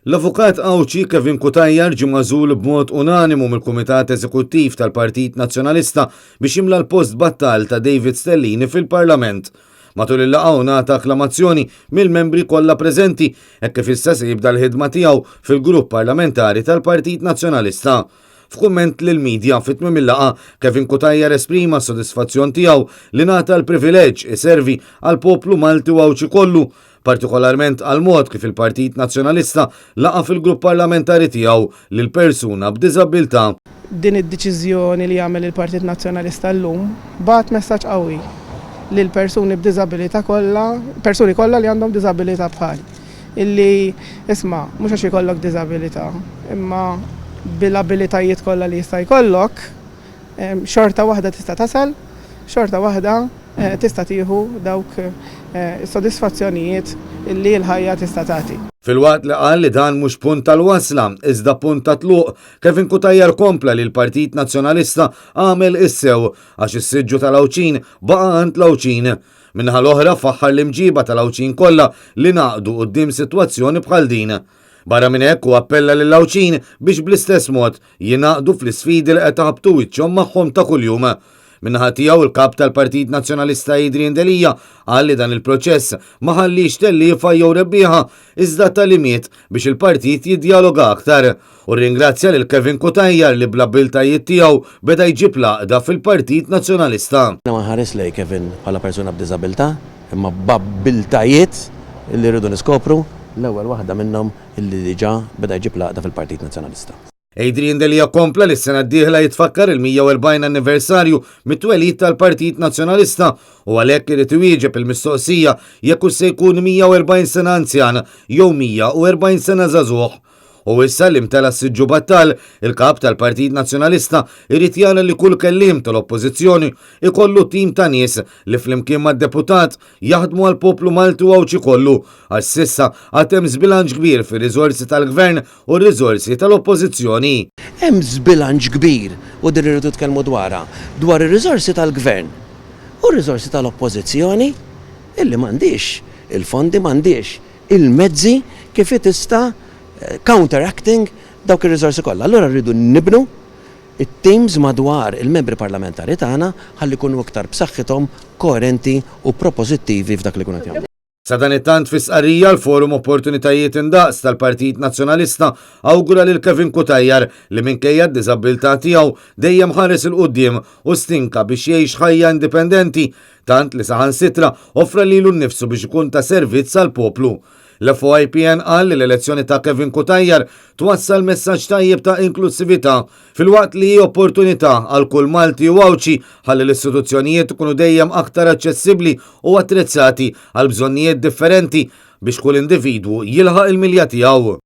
L-avukat Awċi Kevin Kutajjar ġie magħżul b'mod unanimu mill-Kumitat Eżekuttiv tal-Partit Nazzjonalista biex jimla l-post battal ta' David Stellini fil-Parlament. Matul il-laqgħa ngħata akklamazzjoni mill-membri kollha preżenti hekk kif issa se jibda l-ħidma tiegħu fil-grupp parlamentari tal-Partit Nazzjonalista. F'kumment lill-medja fit-tmiem il-laqgħa Kevin Kutajjar esprima s-sodisfazzjon tiegħu li ngħata l-privileġġ iservi għal poplu Malti u Awċi kollu, partikolarment għal mod kif il-Partit Nazzjonalista laqa fil-grupp parlamentari tiegħu lil persuna b'diżabilità. Din id-deċiżjoni li jagħmel il-Partit Nazzjonalista llum bagħat messaġġ qawwi lil persuni b'diżabilità kollha, persuni kollha li għandhom diżabilità bħali. Illi isma' mhux għax ikollok diżabilità, imma bil-abilitajiet kollha li jista' jkollok, xorta waħda tista' tasal, xorta waħda tista' tieħu dawk is-sodisfazzjonijiet illi l-ħajja tista' tagħti. Fil-waqt li qal li dan mhux punt tal-wasla, iżda punt ta' tluq, Kevin Kutajjar kompla li l-Partit Nazzjonalista għamel issew għax is-siġġu tal-Awċin baqa' għand l-Awċin. Minnaħa l-oħra faħħar l-imġiba tal-Awċin kollha li naqdu quddiem sitwazzjoni bħal din. Barra minn hekk u appella lil Awċin biex bl-istess mod jingħaqdu fl-isfidi li qed taħabtu wiċċhom magħhom ta' kuljum. Minnaħa tiegħu il-kap tal-Partit Nazzjonalista Adrian Delija qal li dan il-proċess ma ħallix telliefa jew rebbieħa iżda talimiet biex il-partit jiddjaloga aktar. U ringrazzja lil Kevin Kutajjar li bl-abbiltajiet tiegħu beda jġib laqda fil-Partit Nazzjonalista. Ma ħares lej Kevin bħala persuna b'diżabilità, imma b'abbiltajiet li rridu niskopru. L-ewwel waħda minnhom illi diġà beda jġib laqda fil-Partit Nazzjonalista. Adrian Delija kompla li s-sena d-dieħla jitfakkar il-140 anniversarju mit-twelid tal-Partit Nazzjonalista u għalhekk irid iwieġeb il-mistoqsija jekk se jkun 140 sena anzjan jew 140 sena żagħżugħ. U issa li mtela s-siġġu battal, il-kap tal-Partit Nazzjonalista irid jara li kull kelliem tal-oppożizzjoni ikollu tim ta' nies li flimkien mad-deputat jaħdmu għal poplu Malti u Awċi kollu għax sissa għad hemm żbilanċ kbir fir-riżorsi tal-Gvern u r-riżorsi tal-oppożizzjoni. Hemm żbilanċ kbir u din irridu tkellmu dwar ir-riżorsi tal-Gvern u r-riżorsi tal-oppożizzjoni illi m'għandix il-fondi, m'għandix il-mezzi kif tista' counteracting dawk ir-riżorsi kollha. Allura rridu nibnu it-teams madwar il-membri parlamentari tagħna ħalli jkunu iktar b'saħħithom, koerenti u propożittivi f'dak li jkunu qed jagħmlu. Sa dan it-tant fis-qarrija l-Forum Opportunitajiet Indaqs tal-Partit Nazzjonalista awgura lil Kevin Kutajjar li minkejja d-diżabilità tiegħu dejjem ħares il-qudiem u stinka biex jgħix ħajja indipendenti tant li saħansitra offra lilu nnifsu biex ikun ta' servizz għall poplu. L-FOIPN qal li l-elezzjoni ta' Kevin Kutajjar twassal messaġġ tajjeb ta' inklusività fil-waqt li hi opportunità għal kull Malti u Awċi ħalli l-istituzzjonijiet ikunu dejjem aktar aċċessibbli u attrezzati għal bżonnijiet differenti biex kull individwu jilħaq il-milja tiegħu.